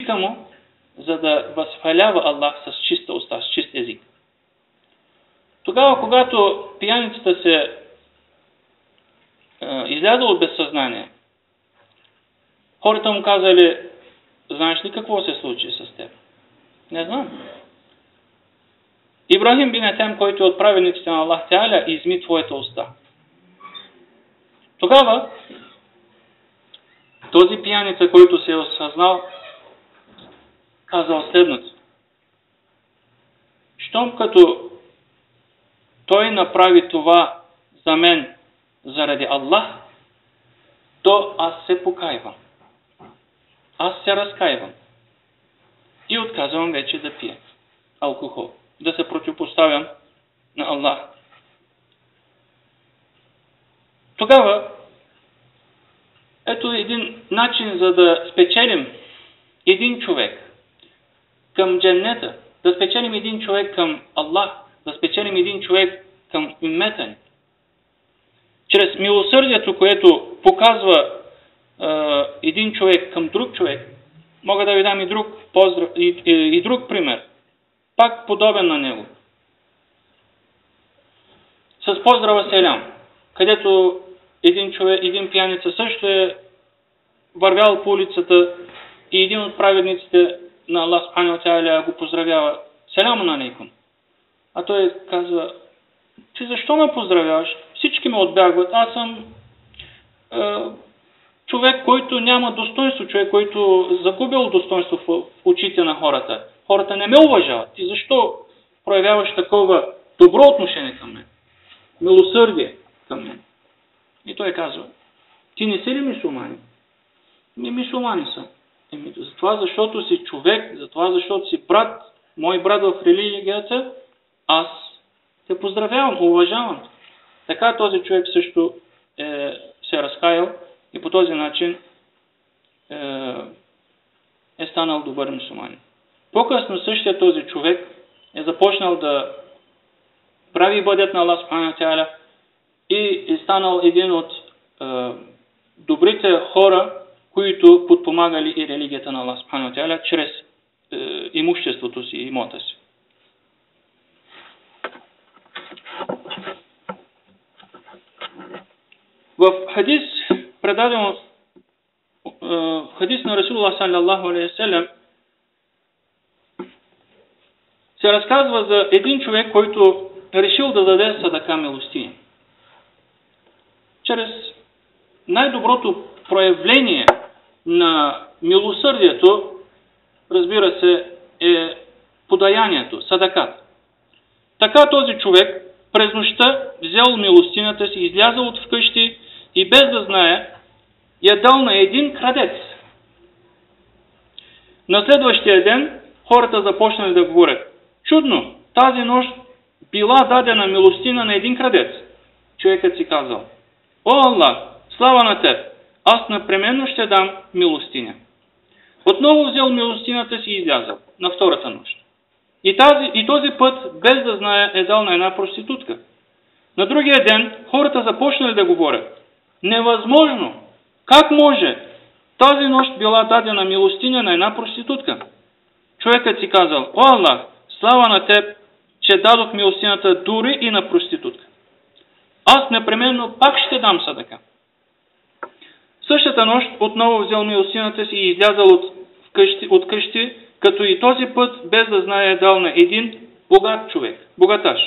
езика му, за да възхвалява Аллах с чиста уста, с чист език. Тогава, когато пияницата се излязла от безсъзнание, хората му казали: знаеш ли какво се случи с теб? Не знам. Ибрахим бин Етем, който е от праведниците на Аллах Теаля, изми твоята уста. Тогава този пияница, който се е осъзнал, казал следното: щом като той направи това за мен заради Аллах, то аз се покайвам. Аз се разкайвам. И отказвам вече да пия алкохол, да се противопоставям на Аллах. Тогава, ето един начин, за да спечелим един човек към дженнета, да спечелим един човек към Аллах, да спечелим един човек към уммета ни. Чрез милосърдието, което показва един човек към друг човек, мога да ви дам и друг пример, пак подобен на него. С поздрава селям, където един пияница също е вървял по улицата и един от праведниците на Аллах Субхану ва Тааля го поздравява: селямун алейкум. А той казва: ти защо ме поздравяваш? Всички ме отбягват. Аз съм човек, който няма достоинство, човек, който загубил достоинство в очите на хората. Хората не ме уважават. Ти защо проявяваш такова добро отношение към мен? Милосърдие към мен. И той казва: ти не си ли мюсюлмани? Не, мюсюлмани са. Затова, защото си човек, затова, защото си брат, мой брат в религията, аз те поздравявам, уважавам. Така този човек също се разкаял и по този начин е станал добър мюсюлманин. По-късно същия този човек е започнал да прави ибадет на Аллах Субхану ва Тааля и е станал един от добрите хора, които подпомагали и религията на Аллах Субхану ва Тааля чрез имуществото си и имота си. В хадис, предаден хадис на Расулуллах саллаллаху алейхи ва саллям, се разказва за един човек, който решил да даде садака милостиня. Чрез най-доброто проявление на милосърдието, разбира се, е подаянието, садакат. Така този човек през нощта взел милостинята си, излязъл от вкъщи и без да знае, я дал на един крадец. На следващия ден хората започнали да говорят: чудно, тази нощ била дадена милостина на един крадец. Човекът си казал: о Аллах, слава на теб, аз непременно ще дам милостиня. Отново взел милостината си и излязъл на втората нощ. И този път, без да знае, е дал на една проститутка. На другия ден хората започнали да говорят: невъзможно! Как може? Тази нощ била дадена милостиня на една проститутка. Човекът си казал: о Аллах, слава на теб, че дадох милостината дори и на проститутка. Аз непременно пак ще дам садака. Същата нощ отново взел милостината си и излязал от къщи, като и този път, без да знае, е дал на един богат човек, богаташ.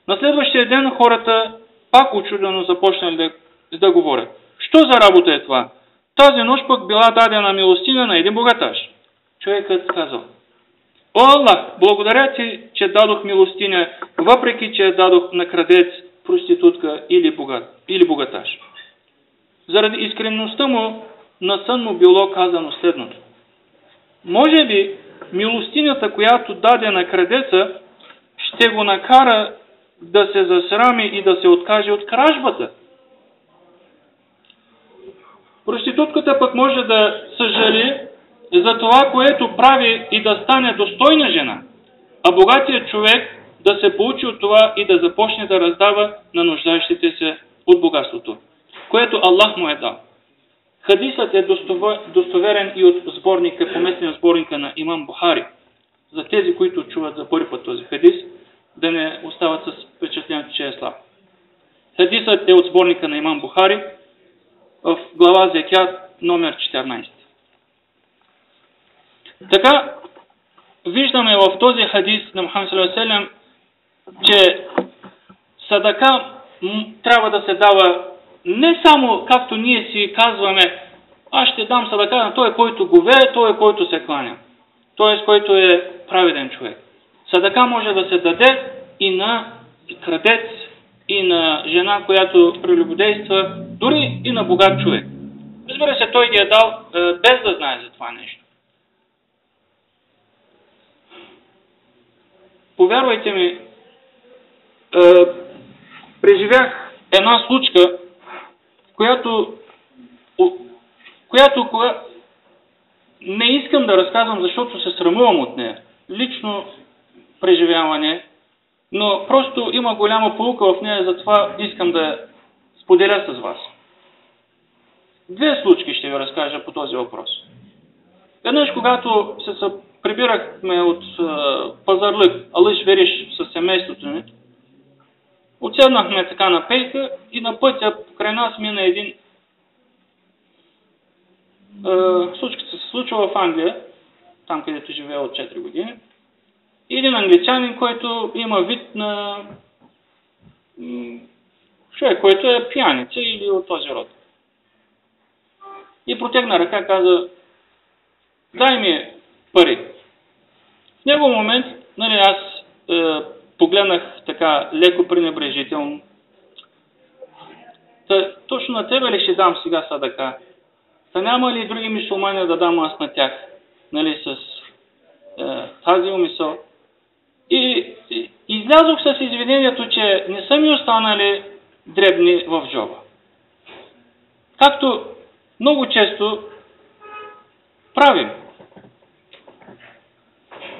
На следващия ден хората пак учудено започнали да говорят: що за работа е това? Тази нощ пък била дадена милостина на един богаташ. Човекът казал: о Аллах, благодаря ти, че дадох милостиня, въпреки че я дадох на крадец, проститутка или богаташ. Заради искренността му, на сън му било казано следното: може би милостинята, която даде на крадеца, ще го накара да се засрами и да се откаже от кражбата. Проститутката пък може да съжали за това, което прави, и да стане достойна жена, а богатият човек да се поучи от това и да започне да раздава на нуждаещите се от богатството, което Аллах му е дал. Хадисът е достоверен и от сборника, поместен в сборника на имам Бухари. За тези, които чуват за първи път този хадис, да не остават с впечатлението, че е слаб. Хадисът е от сборника на имам Бухари в глава Зекят номер 14. Така, виждаме в този хадис на Мухаммед саллаллаху алейхи ва саллям, че садака трябва да се дава не само както ние си казваме, аз ще дам садака на той, който говее, той, който се кланя. Т.е. който е праведен човек. Садака може да се даде и на крадец, и на жена, която прелюбодейства, дори и на богат човек. Разбира се, той ги е дал без да знае за това нещо. Повярвайте ми, преживях една случка, която не искам да разказвам, защото се срамувам от нея. Лично преживяване, но просто има голяма поука в нея, затова искам да споделя с вас. Две случки ще ви разкажа по този въпрос. Веднъж, когато се прибирахме от Пазарлък, Алиш Вериш със семейството ми, отседнахме така на пейка и на пътя покрай нас мина един случката се случва в Англия, там където живея от 4 години. Един англичанин, който има вид на човек, който е пияница или от този род. И протегна ръка, каза: дай ми пари. В него момент, нали, аз погледнах така леко пренебрежително. Точно на тебе ли ще дам сега садака? Та няма ли други мюсюлмани да дам аз на тях? Нали, с тази умисъл. И излязох с извинението, че не са ми останали дребни в джоба. Както много често правим.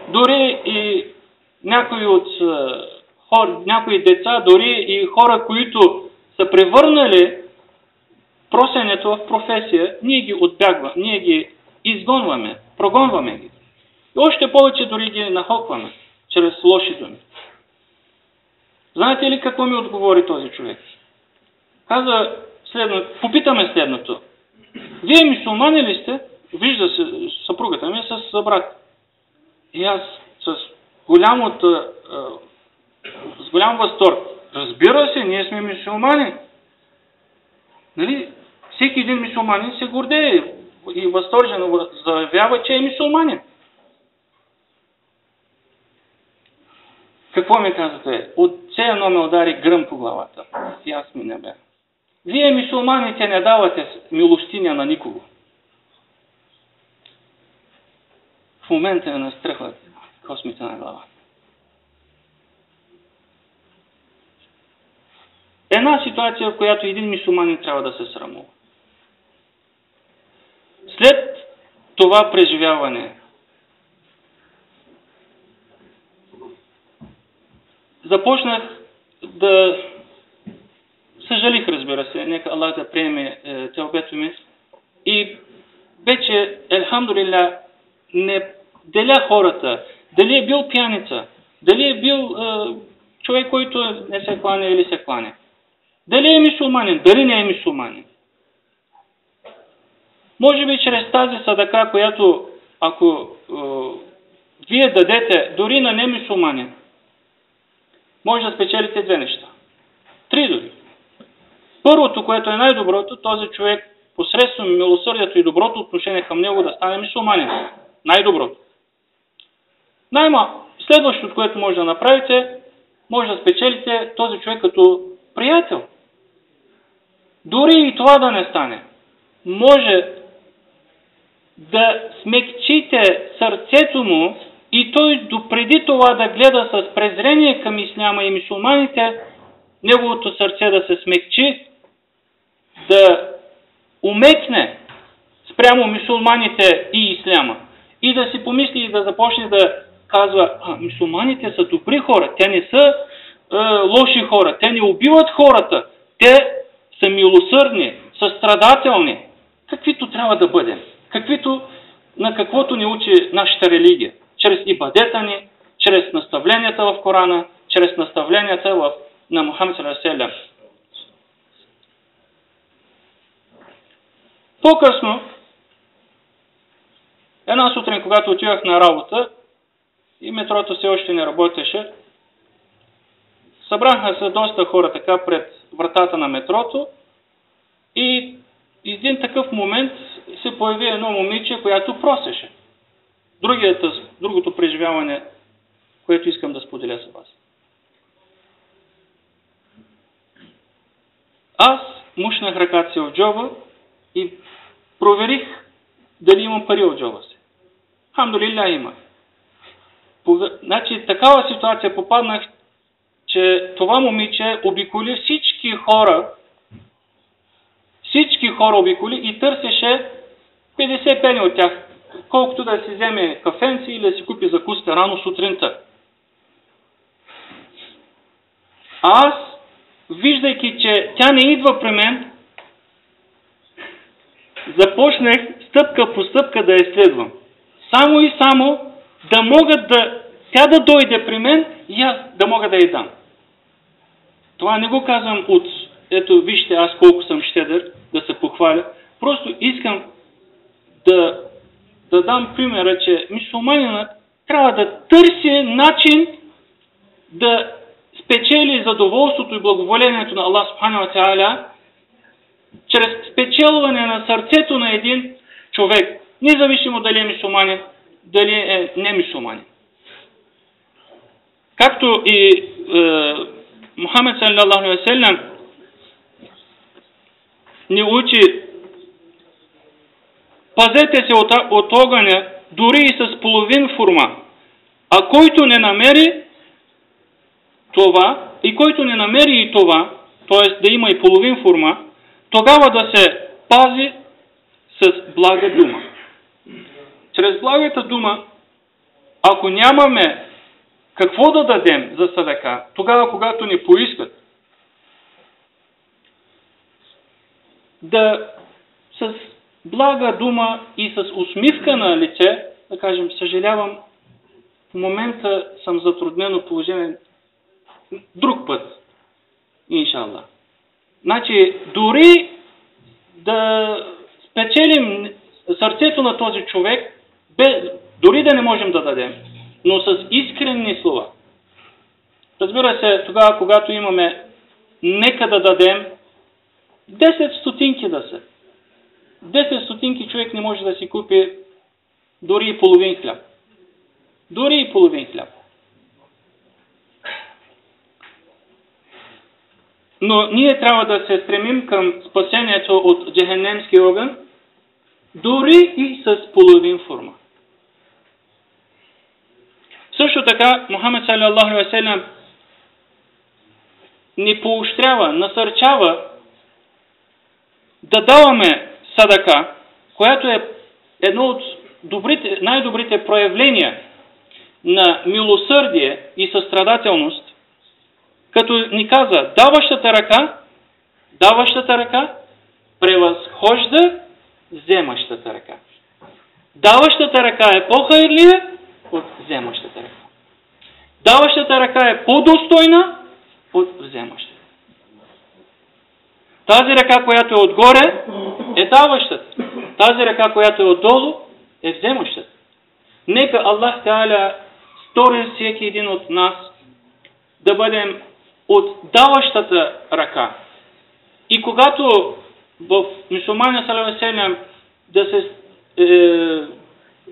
Дори и някои деца, дори и хора, които са превърнали просенето в професия, ние ги отбягваме, ние ги изгонваме, прогонваме ги. И още повече дори ги нахокваме чрез лоши думи. Знаете ли какво ми отговори този човек? Каза следното, попитаме следното. Вие мюсюлмани ли сте? Вижда се съпругата ми с брат. И аз с голям възторг. Разбира се, ние сме мюсюлмани. Нали? Всеки един мюсюлманин се гордее и възторжено заявява, че е мюсюлманин. Какво ми казвате? От все едно ме удари гръм по главата. И аз ми не бях. Вие, мюсюлманите, не давате милостиня на никого. В момента я настръхват космите на главата. Една ситуация, в която един мюсюлманин трябва да се срамува. След това преживяване започнах да съжалих, разбира се, нека Аллах да приеме тълбето ми, и вече, елхамдулилlah, не деля хората, дали е бил пияница, дали е бил човек, който не се кланя или се кланя. Дали е мюсюлманин, дали не е мюсюлманин. Може би чрез тази садака, която ако вие дадете дори на немюсюлманин, може да спечелите две неща. 3 дори. Първото, което е най-доброто, този човек посредством милосърдието и доброто отношение към него да стане мюсюлманин. Най-доброто. Следващото, което може да направите, може да спечелите този човек като приятел. Дори и това да не стане, може да смекчите сърцето му и той допреди това да гледа с презрение към исляма и мюсюлманите, неговото сърце да се смекчи, да умекне спрямо мюсюлманите и исляма. И да си помисли и да започне да казва: мюсюлманите са добри хора, те не са лоши хора, те не убиват хората, те са милосърдни, състрадателни. каквито трябва да бъдем, на каквото ни учи нашата религия, чрез ибадета ни, чрез наставленията в Корана, чрез наставленията на Мухамед ﷺ. По-късно, една сутрин, когато отивах на работа и метрото все още не работеше, събраха се доста хора така пред вратата на метрото и един такъв момент се появи едно момиче, която просеше. Другото преживяване, което искам да споделя с вас. Аз мушнах ръката си в джоба и проверих дали имам пари в джоба си. Хамдулилlah има. Значи, такава ситуация попаднах, че това момиче обиколи всички хора обиколи и търсеше 50 пени от тях, колкото да си вземе кафенци или да си купи закуска рано сутринта. А аз, виждайки, че тя не идва при мен, започнах стъпка по стъпка да я следвам. Само и само да мога тя да дойде при мен и аз да мога да я дам. Това не го казвам ето вижте аз колко съм щедър, да се похваля. Просто искам да дам примера, че мюсюлманинът трябва да търси начин да спечели задоволството и благоволението на Аллах Субхану ва Та'аля чрез спечелване на сърцето на един човек, независимо дали е мюсюлманин, дали е не мюсюлманин. Както и Мухамед саллаллаху алейхи ва саллям ни учи: пазете се от огъня дори и с половин фурма. А който не намери това, т.е. да има и половин фурма, тогава да се пази с блага дума. Чрез благата дума, ако нямаме какво да дадем за садака, тогава когато ни поискат, да с блага дума и с усмивка на лице, да кажем: съжалявам, в момента съм затруднено положение, друг път, иншаллах. Значи, дори да спечелим сърцето на този човек, дори да не можем да дадем, но с искрени слова. Разбира се, тогава, когато имаме, нека да дадем 10 стотинки да са. 10 стотинки човек не може да си купи дори и половин хляб. Дори и половин хляб. Но ние трябва да се стремим към спасението от джехенемски огън, дори и с половин фурма. Също така, Мухамед саллаллаху алейхи ва саллям ни поощрява, насърчава да даваме садака, която е едно от най-добрите проявления на милосърдие и състрадателност, като ни каза: даващата ръка превъзхожда вземащата ръка. Даващата ръка е по-хайрлия от вземащата ръка. Даващата ръка е по-достойна от вземащата. Тази ръка, която е отгоре, е даващата. Тази ръка, която е отдолу, е вземащата. Нека Аллах Теаля стори всеки един от нас да бъдем от даващата ръка. И когато в мюсюлмания саллаллаху алейхи ва саллям да се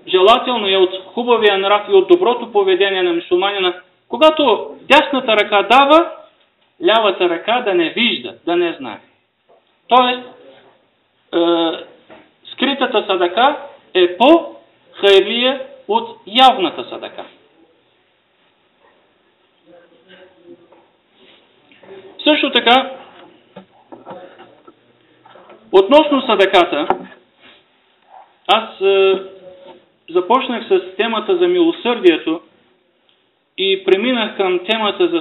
желателно е от хубавия нрав и от доброто поведение на мюсюлманина, когато дясната ръка дава, лявата ръка да не вижда, да не знае. Тоест, скритата садака е по-хайрлия от явната садака. Също така, относно садаката, аз започнах с темата за милосърдието и преминах към темата за